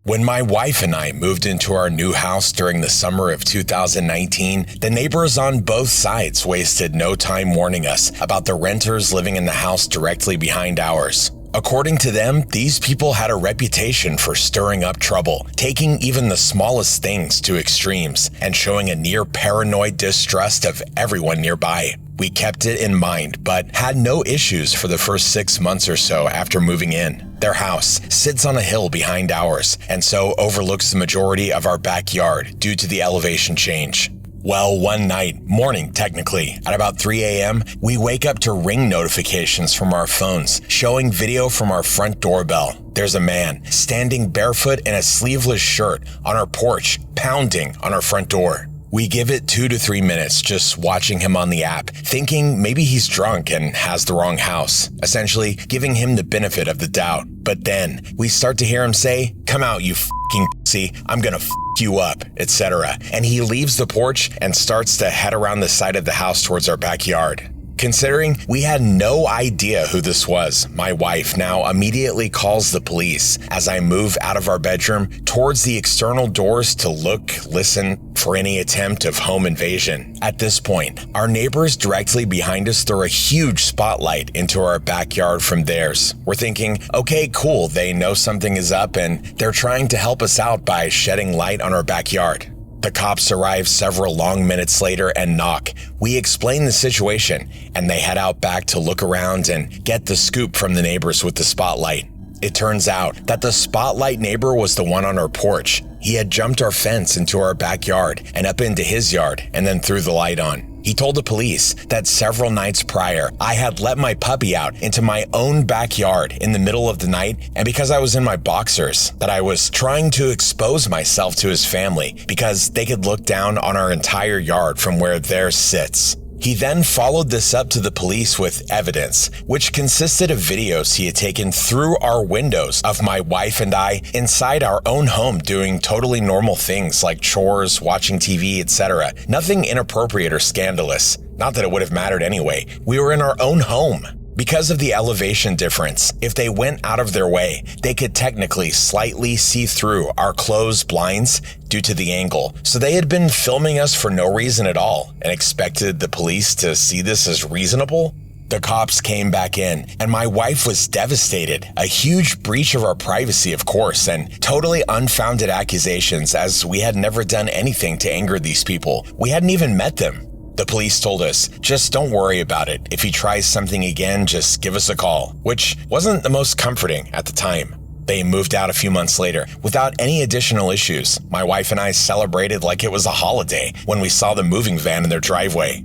When my wife and I moved into our new house during the summer of 2019, the neighbors on both sides wasted no time warning us about the renters living in the house directly behind ours. According to them, these people had a reputation for stirring up trouble, taking even the smallest things to extremes, and showing a near paranoid distrust of everyone nearby. We kept it in mind, but had no issues for the first 6 months or so after moving in. Their house sits on a hill behind ours, and so overlooks the majority of our backyard due to the elevation change. Well, one morning technically, at about 3 a.m., we wake up to ring notifications from our phones showing video from our front doorbell. There's a man standing barefoot in a sleeveless shirt on our porch, pounding on our front door. We give it 2 to 3 minutes just watching him on the app, thinking maybe he's drunk and has the wrong house, essentially giving him the benefit of the doubt. But then we start to hear him say, "Come out, you f***ing pussy, I'm gonna f*** you up," etc. And he leaves the porch and starts to head around the side of the house towards our backyard. Considering we had no idea who this was, my wife now immediately calls the police as I move out of our bedroom towards the external doors to look, listen for any attempt of home invasion. At this point, our neighbors directly behind us throw a huge spotlight into our backyard from theirs. We're thinking, okay, cool, they know something is up and they're trying to help us out by shedding light on our backyard. The cops arrive several long minutes later and knock. We explain the situation, and they head out back to look around and get the scoop from the neighbors with the spotlight. It turns out that the spotlight neighbor was the one on our porch. He had jumped our fence into our backyard and up into his yard and then threw the light on. He told the police that several nights prior, I had let my puppy out into my own backyard in the middle of the night, and because I was in my boxers, that I was trying to expose myself to his family because they could look down on our entire yard from where theirs sits. He then followed this up to the police with evidence, which consisted of videos he had taken through our windows of my wife and I inside our own home doing totally normal things like chores, watching TV, etc. Nothing inappropriate or scandalous. Not that it would have mattered anyway. We were in our own home. Because of the elevation difference, if they went out of their way, they could technically slightly see through our closed blinds due to the angle. So they had been filming us for no reason at all and expected the police to see this as reasonable. The cops came back in and my wife was devastated. A huge breach of our privacy, of course, and totally unfounded accusations as we had never done anything to anger these people. We hadn't even met them. The police told us, just don't worry about it. If he tries something again, just give us a call, which wasn't the most comforting at the time. They moved out a few months later without any additional issues. My wife and I celebrated like it was a holiday when we saw the moving van in their driveway.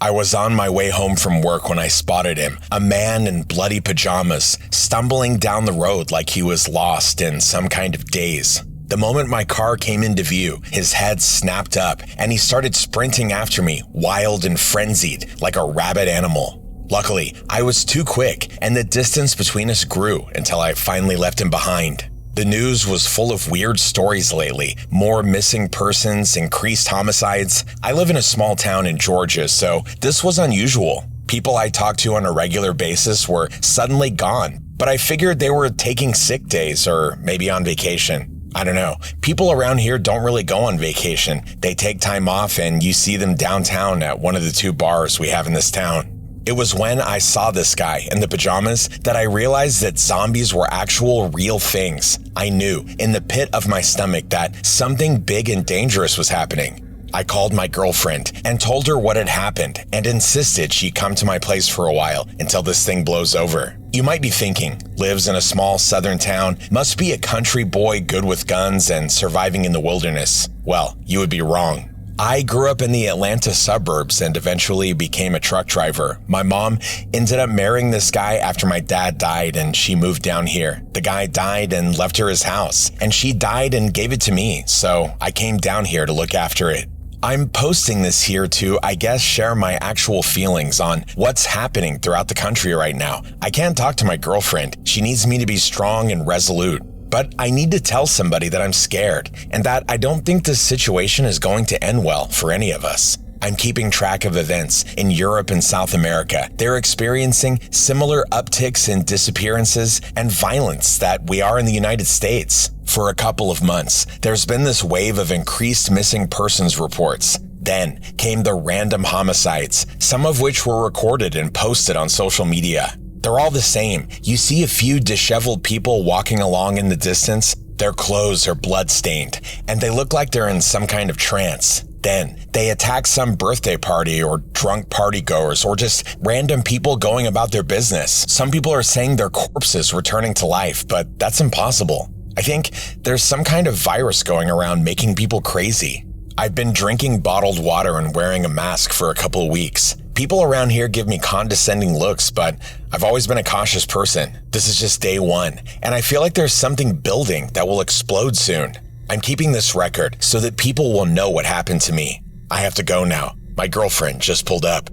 I was on my way home from work when I spotted him, a man in bloody pajamas, stumbling down the road like he was lost in some kind of daze. The moment my car came into view, his head snapped up and he started sprinting after me, wild and frenzied, like a rabid animal. Luckily, I was too quick and the distance between us grew until I finally left him behind. The news was full of weird stories lately, more missing persons, increased homicides. I live in a small town in Georgia, so this was unusual. People I talked to on a regular basis were suddenly gone, but I figured they were taking sick days or maybe on vacation. I don't know. People around here don't really go on vacation. They take time off and you see them downtown at one of the 2 bars we have in this town. It was when I saw this guy in the pajamas that I realized that zombies were actual real things. I knew in the pit of my stomach that something big and dangerous was happening. I called my girlfriend and told her what had happened and insisted she come to my place for a while until this thing blows over. You might be thinking, lives in a small southern town, must be a country boy good with guns and surviving in the wilderness. Well, you would be wrong. I grew up in the Atlanta suburbs and eventually became a truck driver. My mom ended up marrying this guy after my dad died and she moved down here. The guy died and left her his house, and she died and gave it to me, so I came down here to look after it. I'm posting this here to, I guess, share my actual feelings on what's happening throughout the country right now. I can't talk to my girlfriend. She needs me to be strong and resolute. But I need to tell somebody that I'm scared and that I don't think this situation is going to end well for any of us. I'm keeping track of events in Europe and South America. They're experiencing similar upticks in disappearances and violence that we are in the United States. For a couple of months, there's been this wave of increased missing persons reports. Then came the random homicides, some of which were recorded and posted on social media. They're all the same. You see a few disheveled people walking along in the distance. Their clothes are blood-stained, and they look like they're in some kind of trance. Then, they attack some birthday party or drunk partygoers or just random people going about their business. Some people are saying their corpses returning to life, but that's impossible. I think there's some kind of virus going around making people crazy. I've been drinking bottled water and wearing a mask for a couple of weeks. People around here give me condescending looks, but I've always been a cautious person. This is just day one, and I feel like there's something building that will explode soon. I'm keeping this record so that people will know what happened to me. I have to go now. My girlfriend just pulled up.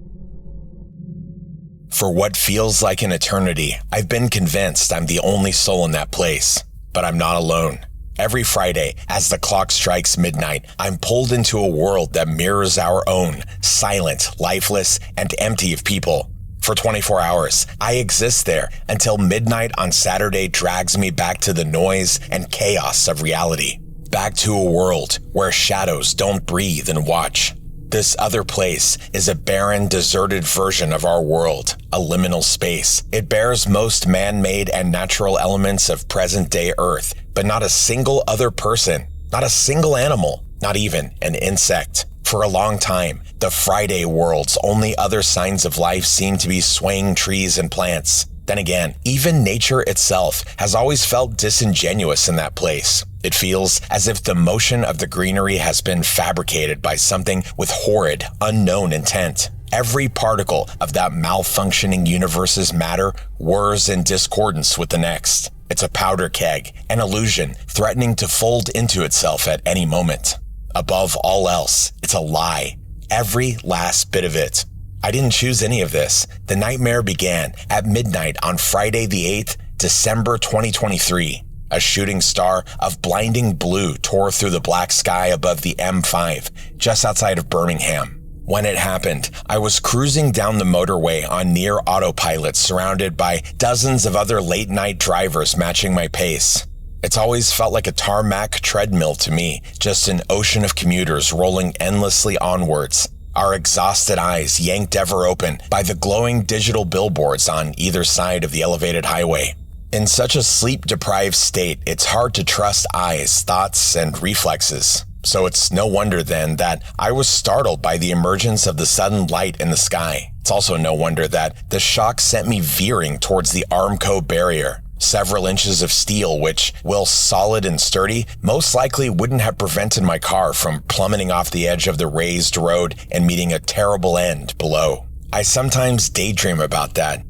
For what feels like an eternity, I've been convinced I'm the only soul in that place. But I'm not alone. Every Friday, as the clock strikes midnight, I'm pulled into a world that mirrors our own, silent, lifeless, and empty of people. For 24 hours, I exist there until midnight on Saturday drags me back to the noise and chaos of reality. Back to a world where shadows don't breathe and watch. This other place is a barren, deserted version of our world, a liminal space. It bears most man-made and natural elements of present-day Earth, but not a single other person, not a single animal, not even an insect. For a long time, the Friday world's only other signs of life seem to be swaying trees and plants. Then again, even nature itself has always felt disingenuous in that place. It feels as if the motion of the greenery has been fabricated by something with horrid, unknown intent. Every particle of that malfunctioning universe's matter whirs in discordance with the next. It's a powder keg, an illusion threatening to fold into itself at any moment. Above all else, it's a lie. Every last bit of it. I didn't choose any of this. The nightmare began at midnight on Friday the 8th, December 2023. A shooting star of blinding blue tore through the black sky above the M5, just outside of Birmingham. When it happened, I was cruising down the motorway on near autopilot, surrounded by dozens of other late-night drivers matching my pace. It's always felt like a tarmac treadmill to me, just an ocean of commuters rolling endlessly onwards. Our exhausted eyes yanked ever open by the glowing digital billboards on either side of the elevated highway. In such a sleep-deprived state, it's hard to trust eyes, thoughts, and reflexes. So it's no wonder then that I was startled by the emergence of the sudden light in the sky. It's also no wonder that the shock sent me veering towards the Armco barrier. Several inches of steel which, while solid and sturdy, most likely wouldn't have prevented my car from plummeting off the edge of the raised road and meeting a terrible end below. I sometimes daydream about that,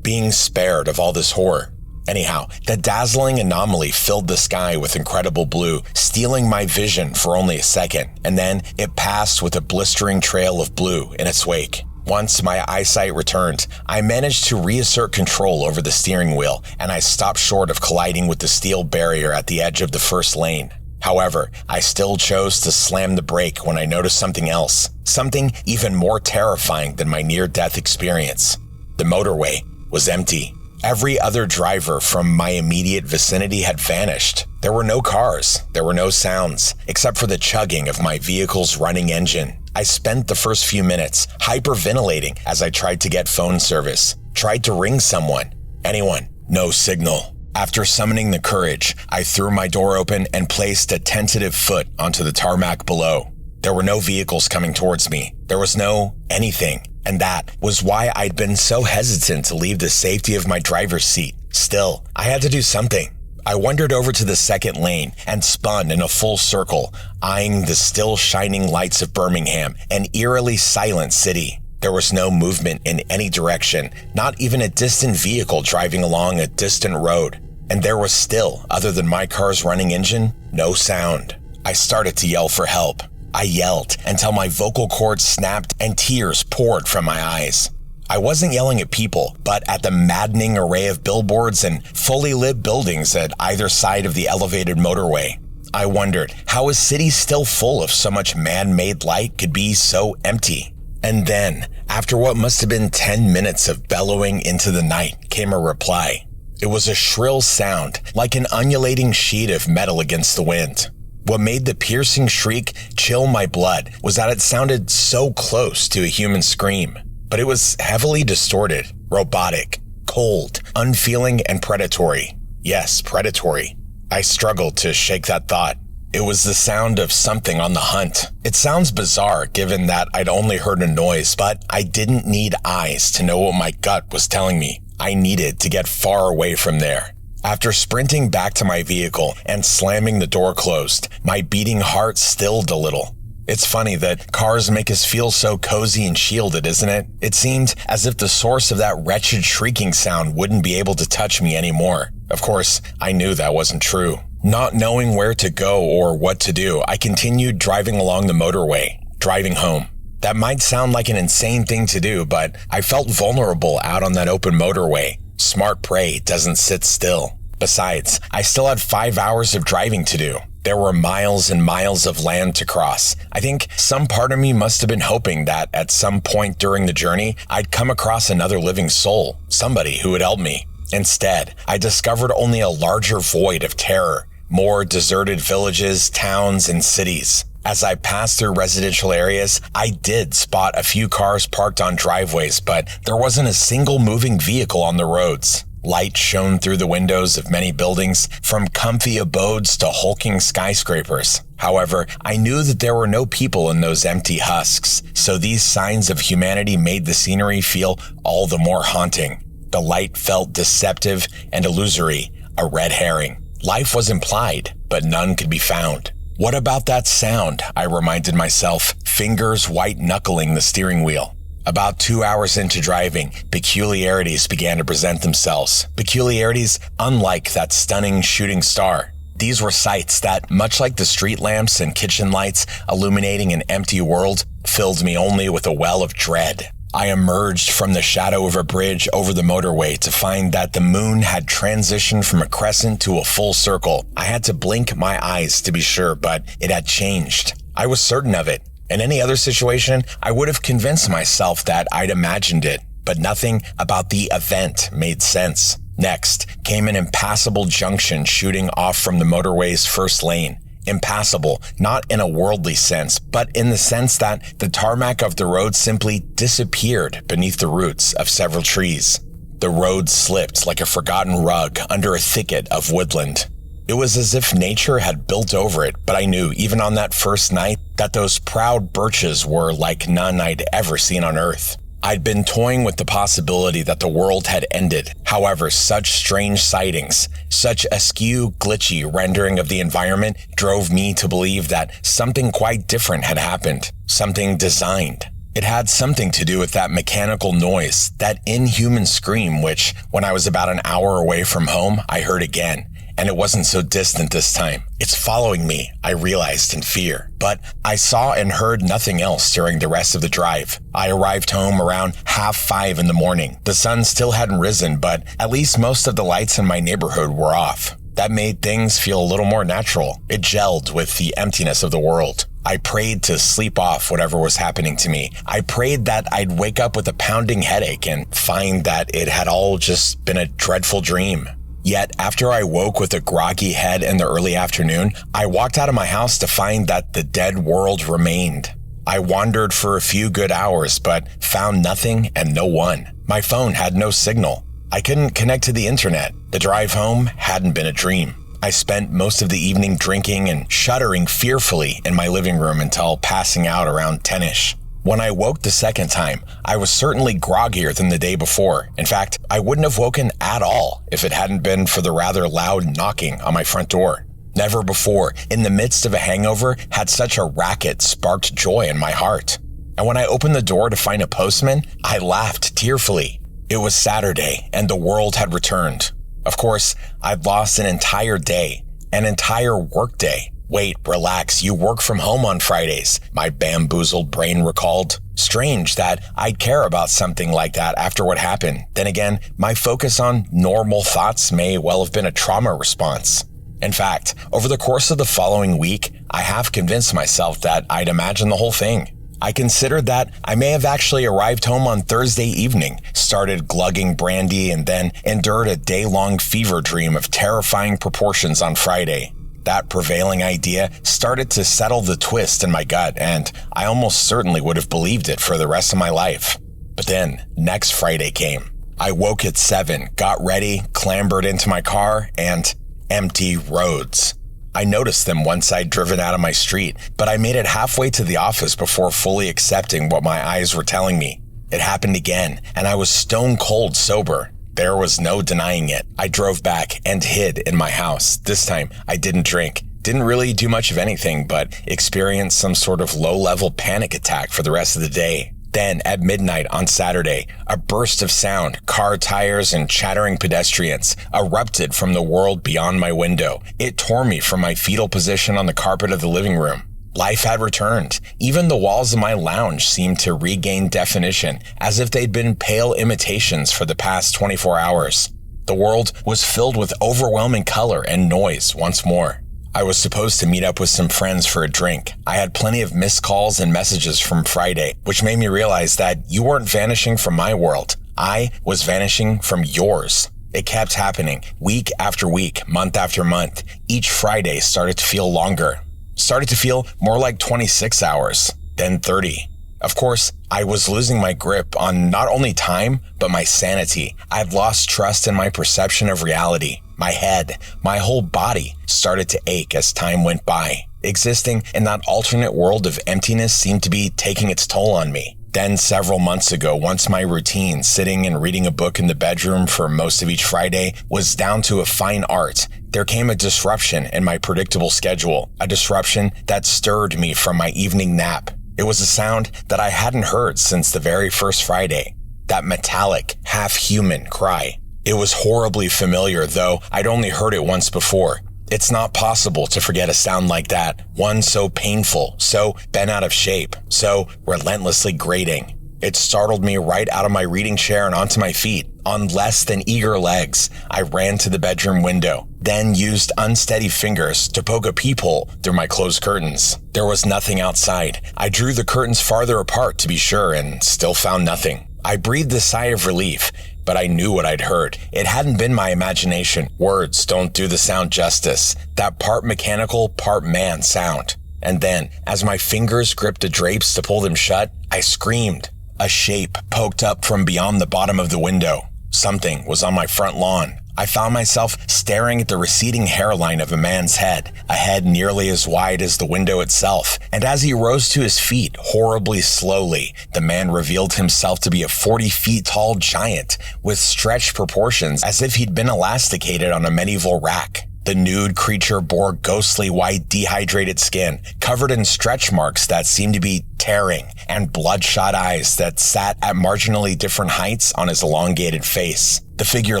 being spared of all this horror. Anyhow, the dazzling anomaly filled the sky with incredible blue, stealing my vision for only a second, and then it passed with a blistering trail of blue in its wake. Once my eyesight returned, I managed to reassert control over the steering wheel, and I stopped short of colliding with the steel barrier at the edge of the first lane. However, I still chose to slam the brake when I noticed something else, something even more terrifying than my near-death experience. The motorway was empty. Every other driver from my immediate vicinity had vanished. There were no cars, there were no sounds, except for the chugging of my vehicle's running engine. I spent the first few minutes hyperventilating as I tried to get phone service, tried to ring someone. Anyone, no signal. After summoning the courage, I threw my door open and placed a tentative foot onto the tarmac below. There were no vehicles coming towards me. There was no anything. And that was why I'd been so hesitant to leave the safety of my driver's seat. Still, I had to do something. I wandered over to the second lane and spun in a full circle, eyeing the still shining lights of Birmingham, an eerily silent city. There was no movement in any direction, not even a distant vehicle driving along a distant road. And there was still, other than my car's running engine, no sound. I started to yell for help. I yelled until my vocal cords snapped and tears poured from my eyes. I wasn't yelling at people, but at the maddening array of billboards and fully lit buildings at either side of the elevated motorway. I wondered how a city still full of so much man-made light could be so empty. And then, after what must have been 10 minutes of bellowing into the night, came a reply. It was a shrill sound, like an undulating sheet of metal against the wind. What made the piercing shriek chill my blood was that it sounded so close to a human scream, but it was heavily distorted, robotic, cold, unfeeling, and predatory. Yes, predatory. I struggled to shake that thought. It was the sound of something on the hunt. It sounds bizarre given that I'd only heard a noise, but I didn't need eyes to know what my gut was telling me. I needed to get far away from there. After sprinting back to my vehicle and slamming the door closed, my beating heart stilled a little. It's funny that cars make us feel so cozy and shielded, isn't it? It seemed as if the source of that wretched shrieking sound wouldn't be able to touch me anymore. Of course, I knew that wasn't true. Not knowing where to go or what to do, I continued driving along the motorway, driving home. That might sound like an insane thing to do, but I felt vulnerable out on that open motorway. Smart prey doesn't sit still. Besides, I still had 5 hours of driving to do. There were miles and miles of land to cross. I think some part of me must have been hoping that at some point during the journey, I'd come across another living soul, somebody who would help me. Instead, I discovered only a larger void of terror, more deserted villages, towns, and cities. As I passed through residential areas, I did spot a few cars parked on driveways, but there wasn't a single moving vehicle on the roads. Light shone through the windows of many buildings, from comfy abodes to hulking skyscrapers. However, I knew that there were no people in those empty husks, so these signs of humanity made the scenery feel all the more haunting. The light felt deceptive and illusory, a red herring. Life was implied, but none could be found. What about that sound? I reminded myself, fingers white-knuckling the steering wheel. About 2 hours into driving, peculiarities began to present themselves. Peculiarities unlike that stunning shooting star. These were sights that, much like the street lamps and kitchen lights illuminating an empty world, filled me only with a well of dread. I emerged from the shadow of a bridge over the motorway to find that the moon had transitioned from a crescent to a full circle. I had to blink my eyes to be sure, but it had changed. I was certain of it. In any other situation, I would have convinced myself that I'd imagined it, but nothing about the event made sense. Next came an impassable junction shooting off from the motorway's first lane. Impassable, not in a worldly sense, but in the sense that the tarmac of the road simply disappeared beneath the roots of several trees. The road slipped like a forgotten rug under a thicket of woodland. It was as if nature had built over it, but I knew, even on that first night, that those proud birches were like none I'd ever seen on Earth. I'd been toying with the possibility that the world had ended. However, such strange sightings, such askew, glitchy rendering of the environment drove me to believe that something quite different had happened, something designed. It had something to do with that mechanical noise, that inhuman scream which, when I was about an hour away from home, I heard again. And it wasn't so distant this time. It's following me, I realized in fear. But I saw and heard nothing else during the rest of the drive. I arrived home around 5:30 in the morning. The sun still hadn't risen, but at least most of the lights in my neighborhood were off. That made things feel a little more natural. It gelled with the emptiness of the world. I prayed to sleep off whatever was happening to me. I prayed that I'd wake up with a pounding headache and find that it had all just been a dreadful dream. Yet, after I woke with a groggy head in the early afternoon, I walked out of my house to find that the dead world remained. I wandered for a few good hours, but found nothing and no one. My phone had no signal. I couldn't connect to the internet. The drive home hadn't been a dream. I spent most of the evening drinking and shuddering fearfully in my living room until passing out around 10-ish. When I woke the second time, I was certainly groggier than the day before. In fact, I wouldn't have woken at all if it hadn't been for the rather loud knocking on my front door. Never before, in the midst of a hangover, had such a racket sparked joy in my heart. And when I opened the door to find a postman, I laughed tearfully. It was Saturday, and the world had returned. Of course, I'd lost an entire day, an entire work day. Wait, relax, you work from home on Fridays, my bamboozled brain recalled. Strange that I'd care about something like that after what happened. Then again, my focus on normal thoughts may well have been a trauma response. In fact, over the course of the following week, I half convinced myself that I'd imagined the whole thing. I considered that I may have actually arrived home on Thursday evening, started glugging brandy, and then endured a day-long fever dream of terrifying proportions on Friday. That prevailing idea started to settle the twist in my gut, and I almost certainly would have believed it for the rest of my life. But then, next Friday came. I woke at 7, got ready, clambered into my car, and empty roads. I noticed them once I'd driven out of my street, but I made it halfway to the office before fully accepting what my eyes were telling me. It happened again, and I was stone cold sober. There was no denying it. I drove back and hid in my house. This time, I didn't drink. Didn't really do much of anything, but experienced some sort of low-level panic attack for the rest of the day. Then, at midnight on Saturday, a burst of sound, car tires, and chattering pedestrians erupted from the world beyond my window. It tore me from my fetal position on the carpet of the living room. Life had returned. Even the walls of my lounge seemed to regain definition, as if they'd been pale imitations for the past 24 hours. The world was filled with overwhelming color and noise once more. I was supposed to meet up with some friends for a drink. I had plenty of missed calls and messages from Friday, which made me realize that you weren't vanishing from my world. I was vanishing from yours. It kept happening, week after week, month after month. Each Friday started to feel longer. Started to feel more like 26 hours, then 30. Of course, I was losing my grip on not only time, but my sanity. I'd lost trust in my perception of reality. My head, my whole body started to ache as time went by. Existing in that alternate world of emptiness seemed to be taking its toll on me. Then several months ago, once my routine, sitting and reading a book in the bedroom for most of each Friday, was down to a fine art, there came a disruption in my predictable schedule, a disruption that stirred me from my evening nap. It was a sound that I hadn't heard since the very first Friday, that metallic, half-human cry. It was horribly familiar, though I'd only heard it once before. It's not possible to forget a sound like that, one so painful, so bent out of shape, so relentlessly grating. It startled me right out of my reading chair and onto my feet. On less than eager legs, I ran to the bedroom window, then used unsteady fingers to poke a peephole through my closed curtains. There was nothing outside. I drew the curtains farther apart to be sure and still found nothing. I breathed a sigh of relief, but I knew what I'd heard. It hadn't been my imagination. Words don't do the sound justice. That part mechanical, part man sound. And then, as my fingers gripped the drapes to pull them shut, I screamed. A shape poked up from beyond the bottom of the window. Something was on my front lawn. I found myself staring at the receding hairline of a man's head, a head nearly as wide as the window itself. And as he rose to his feet, horribly slowly, the man revealed himself to be a 40 feet tall giant with stretched proportions as if he'd been elasticated on a medieval rack. The nude creature bore ghostly white dehydrated skin, covered in stretch marks that seemed to be tearing, and bloodshot eyes that sat at marginally different heights on his elongated face. The figure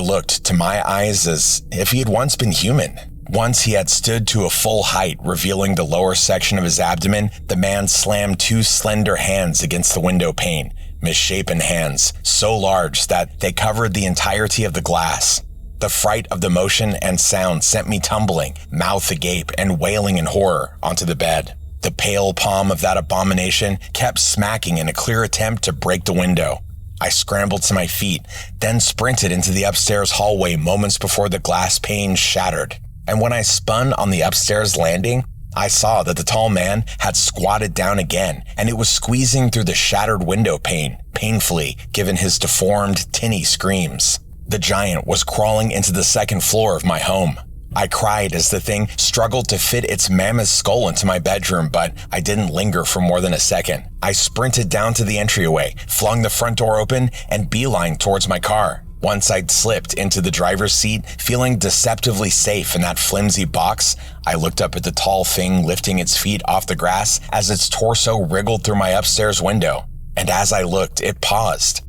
looked, to my eyes, as if he had once been human. Once he had stood to a full height, revealing the lower section of his abdomen, the man slammed two slender hands against the window pane, misshapen hands, so large that they covered the entirety of the glass. The fright of the motion and sound sent me tumbling, mouth agape and wailing in horror, onto the bed. The pale palm of that abomination kept smacking in a clear attempt to break the window. I scrambled to my feet, then sprinted into the upstairs hallway moments before the glass pane shattered. And when I spun on the upstairs landing, I saw that the tall man had squatted down again, and it was squeezing through the shattered window pane, painfully, given his deformed, tinny screams. The giant was crawling into the second floor of my home. I cried as the thing struggled to fit its mammoth skull into my bedroom, but I didn't linger for more than a second. I sprinted down to the entryway, flung the front door open, and beelined towards my car. Once I'd slipped into the driver's seat, feeling deceptively safe in that flimsy box, I looked up at the tall thing lifting its feet off the grass as its torso wriggled through my upstairs window. And as I looked, it paused,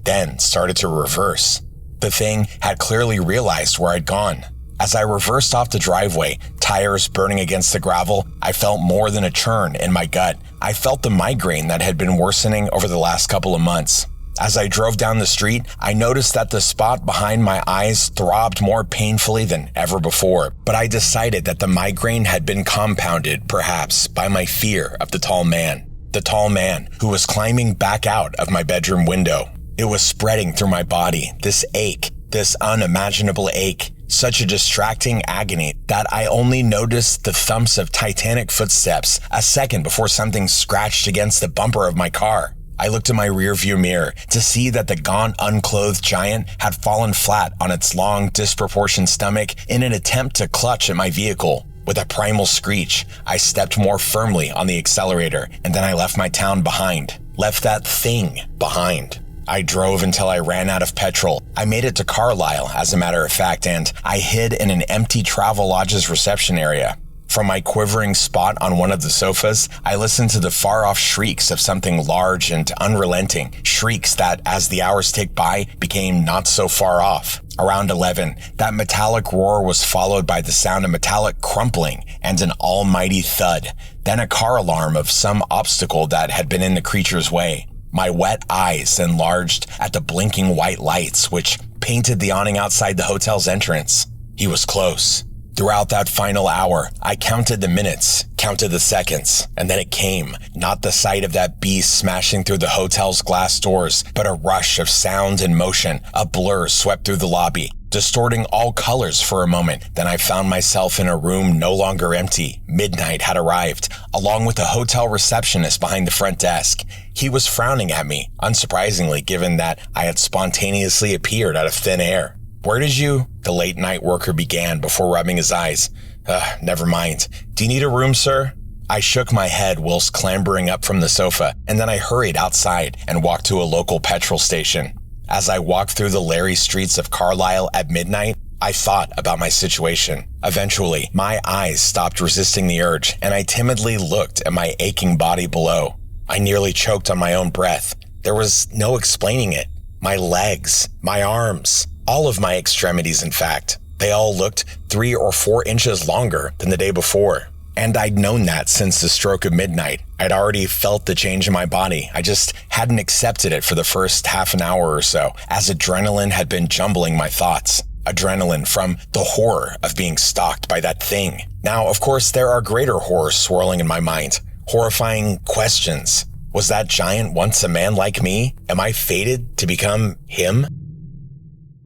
then started to reverse. The thing had clearly realized where I'd gone. As I reversed off the driveway, tires burning against the gravel, I felt more than a churn in my gut. I felt the migraine that had been worsening over the last couple of months. As I drove down the street, I noticed that the spot behind my eyes throbbed more painfully than ever before, but I decided that the migraine had been compounded, perhaps, by my fear of the tall man. The tall man who was climbing back out of my bedroom window. It was spreading through my body, this ache, this unimaginable ache, such a distracting agony that I only noticed the thumps of titanic footsteps a second before something scratched against the bumper of my car. I looked in my rearview mirror to see that the gaunt, unclothed giant had fallen flat on its long, disproportioned stomach in an attempt to clutch at my vehicle. With a primal screech, I stepped more firmly on the accelerator, and then I left my town behind. Left that thing behind. I drove until I ran out of petrol. I made it to Carlisle, as a matter of fact, and I hid in an empty Travelodge's reception area. From my quivering spot on one of the sofas, I listened to the far-off shrieks of something large and unrelenting, shrieks that, as the hours ticked by, became not so far off. Around 11, that metallic roar was followed by the sound of metallic crumpling and an almighty thud, then a car alarm of some obstacle that had been in the creature's way. My wet eyes enlarged at the blinking white lights which painted the awning outside the hotel's entrance. He was close. Throughout that final hour, I counted the minutes, counted the seconds, and then it came. Not the sight of that beast smashing through the hotel's glass doors, but a rush of sound and motion. A blur swept through the lobby, distorting all colors for a moment. Then I found myself in a room no longer empty. Midnight had arrived, along with a hotel receptionist behind the front desk. He was frowning at me, unsurprisingly given that I had spontaneously appeared out of thin air. "Where did you?" the late night worker began before rubbing his eyes. Never mind. "Do you need a room, sir?" I shook my head whilst clambering up from the sofa, and then I hurried outside and walked to a local petrol station. As I walked through the leery streets of Carlisle at midnight, I thought about my situation. Eventually, my eyes stopped resisting the urge, and I timidly looked at my aching body below. I nearly choked on my own breath. There was no explaining it. My legs, my arms, all of my extremities, in fact. They all looked 3 or 4 inches longer than the day before. And I'd known that since the stroke of midnight. I'd already felt the change in my body. I just hadn't accepted it for the first half an hour or so, as adrenaline had been jumbling my thoughts. Adrenaline from the horror of being stalked by that thing. Now, of course, there are greater horrors swirling in my mind. Horrifying questions. Was that giant once a man like me? Am I fated to become him?